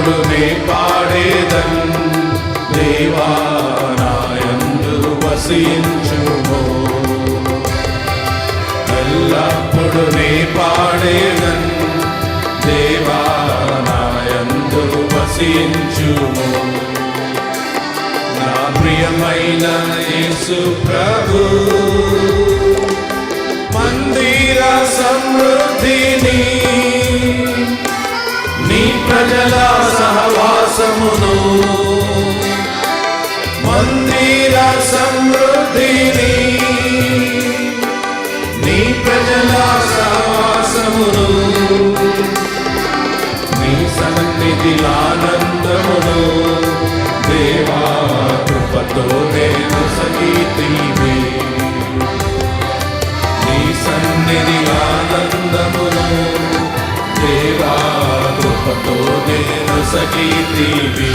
ఎల్లప్పుడు నే పాడేదన్ దేవా నాయందు వసించుము ఎల్లప్పుడు నే పాడేదన్ దేవా నాయందు వసించుము నా ప్రియమైన యేసు ప్రభు మందిర సమృద్ధిని నీ ప్రజల సహవాసమును మందిర సమృద్ధిని నీ ప్రజల సహవాసమును నీ సన్నిధి ఆనందమును దేవా కృపతో నేను సగీతివే నీ సన్నిధి ఆనందమును దేవా కృపతో నేను సగీతివే